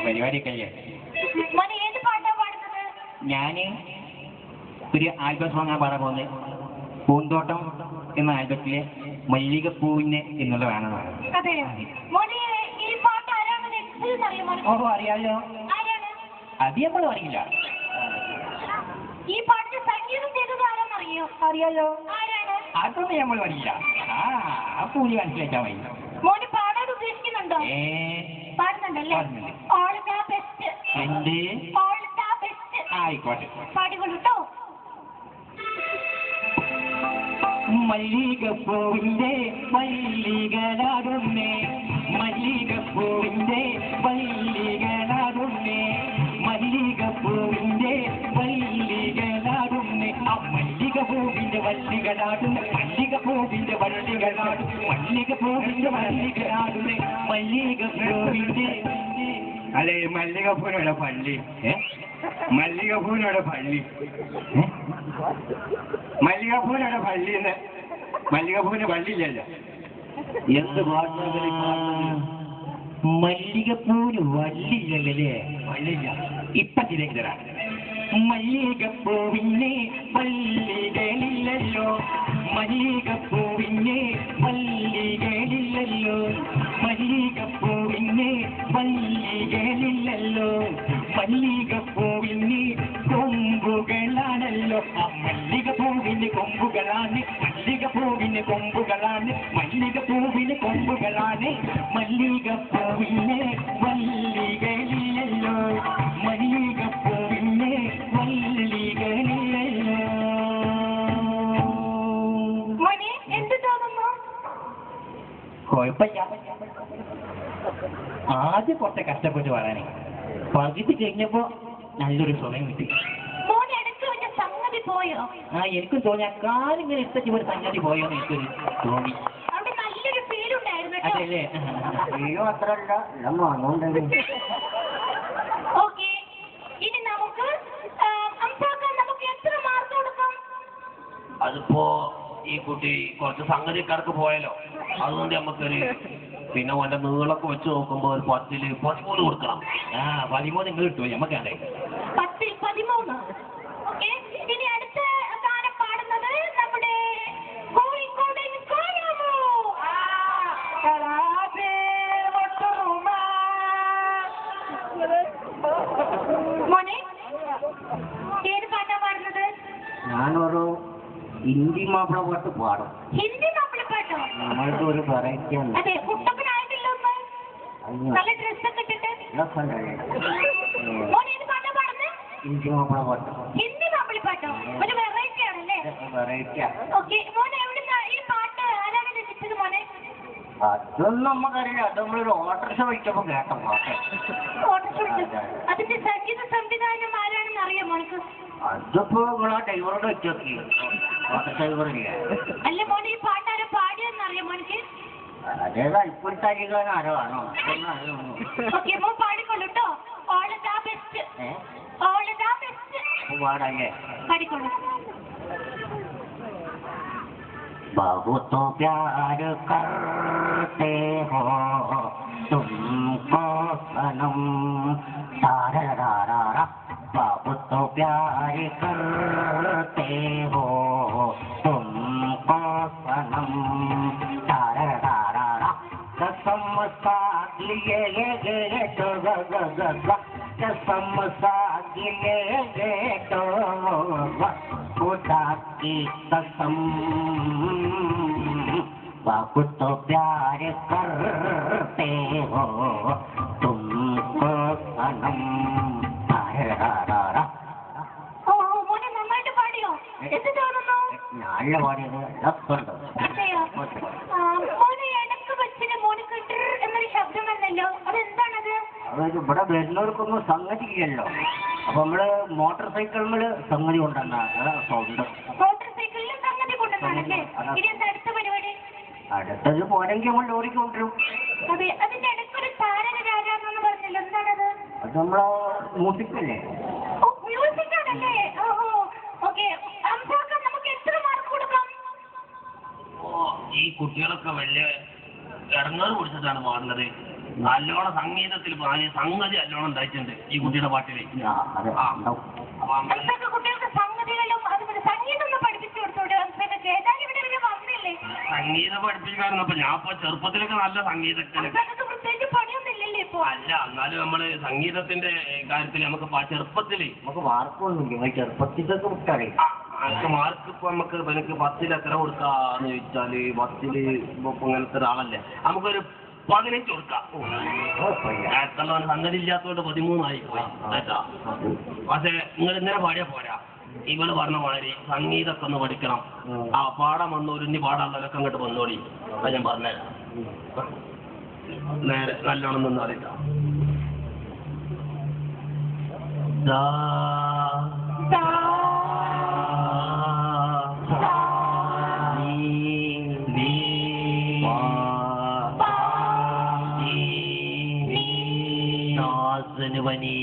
പരിപാടിയൊക്കെ ഞാന് ഒരു ആൽബം സോങ്ങാൻ പാടാൻ പോകുന്നത് പൂന്തോട്ടം എന്ന ആൽബത്തിലെ മല്ലികപ്പൂവിന് എന്നുള്ള വേണമെന്നാണ്. ഓഹോ അറിയാലോ, അത് നമ്മളും അറിയില്ല. അറിയാലോ, അതൊന്നും നമ്മൾ അറിയില്ല. ആ പൂലി മനസ്സിലാക്കാൻ മതി. ആയിക്കോട്ടെ. മല്ലികപ്പൂവിന്റെ വല്ലികളാടുന്നേ, മല്ലികപ്പൂവിന്റെ വല്ലികളാടുന്നേ, മല്ലികപ്പൂവിന്റെ വല്ലികളാടുന്നേ, ആ മല്ലികപ്പൂവിന്റെ വല്ലികളാടുന്നേ, മല്ലികപ്പൂവിന്റെ വല്ലികളാടും, മല്ലികപ്പൂവിന്റെ വല്ലികളാടുന്നേ, മല്ലികപ്പൂവിന്റെ. അല്ലെ മല്ലികപ്പൂവിനോടെ പള്ളി, മല്ലികപ്പൂവിനോടെ പള്ളി, മല്ലികപ്പൂവിനോടെ പള്ളിന്ന്. മല്ലികപ്പൂവിന് പള്ളിയില്ലല്ലോ. എന്ത് മല്ലികപ്പൂവിന് വള്ളിയില്ലല്ലേ? വള്ളിയില്ല. ഇപ്പൊ ശരിയാക്കി തരാം. മല്ലികപ്പൂവിനെ വള്ളികളില്ലല്ലോ, മല്ലികപ്പൂവിനെ വള്ളികളില്ലല്ലോ, മല്ലികപ്പൂവിനെ വള്ളികളില്ലല്ലോ, മല്ലികപ്പൂവിന് കൊമ്പുകളാണല്ലോ, ആ മല്ലികപ്പൂവിന് കൊമ്പുകളാണ്, മല്ലികപ്പൂവിന് കൊമ്പുകളാണ്, മല്ലികപ്പൂവിന് കൊമ്പുകളാണ്, മല്ലികപ്പൂവിനെ വള്ളികളില്ലല്ലോ, മല്ലികപ്പൂവിനെ വള്ളികളില്ലല്ലോ. കുഴപ്പമില്ല, ആദ്യം കുറച്ച് കഷ്ടപ്പെട്ട് പാടാനേ, പകുതി കഴിഞ്ഞപ്പോ നല്ലൊരു സുഖം കിട്ടി. ആ എനിക്കും തോന്നി, ആ കാലിങ്ങനെ ഇഷ്ടത്തി ഒരു സംഗതി പോയോന്ന് എനിക്കൊരു തോന്നി. അതല്ലേ മാത്രല്ല അതിപ്പോ ഈ കുട്ടി കുറച്ച് സംഗതിക്കാർക്ക് പോയാലോ, അതുകൊണ്ട് നമുക്കൊരു പിന്നെ ഓന്റെ നീളൊക്കെ വെച്ച് നോക്കുമ്പോ ഒരു 10-ൽ 13 കൊടുക്കണം. 13 നിങ്ങൾ കിട്ടുമോ? നമുക്കാണേ 13. ഞാനൊരു ഹിന്ദി മാപ്പിള പാട്ട് പാടും. ഹിന്ദി മാപ്പിള പാട്ടോ? നമ്മൾക്ക് ഒരു വെറൈറ്റി ഉണ്ട്. ഹിന്ദി മാപ്പിള പാട്ട്. ഹിന്ദി മാപ്പിള പാട്ടോ? ഒരു വെറൈറ്റി ആണല്ലേ? വെറൈറ്റിയാ. അതൊന്നും നമുക്കറിയില്ല, അത് നമ്മളൊരു ഓട്ടോറിക്ഷ വിളിച്ചപ്പോ കേട്ട പാട്ട്. അതിന്റെ സംഗീത സംവിധാനം ആരാണെന്ന് അറിയാം മോനക്ക്? അതിപ്പോ നിങ്ങളാ ഡ്രൈവറോട് വെച്ച് നോക്കി, ഓട്ടോ ഡ്രൈവറില്ലേ? അല്ല മോനെ, ഈ പാട്ടാരോ പാടിയെന്ന് അറിയാം മോനക്ക്? അതേതാ ഇപ്പോഴത്തെ ആരോ ആണോ? പാടിക്കൊള്ളൂട്ടോ. പാടല്ലേ? പാടിക്കൊള്ളൂ. बहुत प्यार करते हो तुमको सनम, तारा बहुत प्यार करते हो तुमको सनम, तारा कसम साथ लिए तो कसम साथ लिए तो खुदा की कसम, बहुत तो प्यार करते हो तुमको सनम, മോനെ നന്നായിട്ട് പാടിയോ? എന്ത് തോന്നുന്നു? നല്ല പാടിയത്. മോനെ ഇടക്ക് വെച്ചിട്ട് മോനിക്ക് എന്നൊരു ശബ്ദം വന്നല്ലോ, അതെന്താണത്? അതായത് ഇവിടെ വരുന്നവർക്കൊന്നും സംഗതി ഇല്ലല്ലോ, അപ്പൊ നമ്മള് മോട്ടോർ സൈക്കിളില് സംഗതി കൊണ്ടുവന്ന സൗണ്ട്. മോട്ടോർ സൈക്കിളിൽ സംഗതി കൊണ്ടുവന്നാണല്ലേ? ഇനി എന്താ അടുത്ത പരിപാടി? അടുത്തത് പോരെങ്കിൽ നമ്മൾ ലോറിക്ക് കൊണ്ടുവരും. അതെ, അതിന്റെ ഇടയ്ക്കൊരു താരക രാജാന്ന് പറഞ്ഞല്ലോ, എന്താണത്? അത് നമ്മളെ മ്യൂസിക്കല്ലേ? മ്യൂസിക് ആണല്ലേ? ഓക്കെ. നമുക്ക് എത്ര മാർക്ക് കൊടുക്കാം? ഈ കുട്ടികളൊക്കെ വലിയ ഇറങ്ങാറ് കൊടുത്തിട്ടാണ് പാടുന്നത്. നല്ലോണം സംഗീതത്തിൽ സംഗതി നല്ലോണം ഉണ്ടായിട്ടുണ്ട് ഈ കുട്ടിയുടെ പാട്ടില്. കുട്ടികൾക്ക് സംഗതികളും അതുപോലെ സംഗീതം ഒന്ന് പഠിപ്പിച്ചു കൊടുത്തോടെ. ചേട്ടാൻ ഇവിടെ വന്നില്ലേ? സംഗീതം പഠിപ്പിക്കാറുണ്ടപ്പോ ഞാൻ ഇപ്പൊ ചെറുപ്പത്തിലൊക്കെ നല്ല സംഗീതത്തിലൊക്കെ പ്രത്യേകിച്ച് പണിയൊന്നുമില്ലല്ലേ ഇപ്പൊ? അല്ല, എന്നാലും നമ്മള് സംഗീതത്തിന്റെ കാര്യത്തിൽ നമുക്ക് ചെറുപ്പത്തില് നമുക്ക് മാർക്കൊന്നുമില്ല. ചെറുപ്പത്തിലൊക്കെ വിട്ടാലേ അതൊക്കെ മാർക്ക് ഇപ്പൊ നമുക്ക് എനിക്ക് 10ൽ എത്ര കൊടുക്കാന്ന് ചോദിച്ചാല് 10ല് ഇപ്പൊ ഇങ്ങനത്തെ ഒരാളല്ലേ നമുക്കൊരു 15 കൊടുക്കാം. സംഗതി ഇല്ലാത്തോണ്ട് 13 ആയി പോയി കേട്ടാ. പക്ഷെ നിങ്ങൾ ഇങ്ങനെ പാടിയാ പോരാ. ഇവള് പറഞ്ഞ മാതിരി സംഗീതമൊക്കെ ഒന്ന് പഠിക്കണം. ആ പാടാൻ വന്നോര് ഇനി പാടാനുള്ളവരൊക്കെ അങ്ങോട്ട് വന്നോളി. അത് ഞാൻ പറഞ്ഞുതരാം. നേരെ നല്ലോണം നിന്ന് അറിയില്ല. Mamani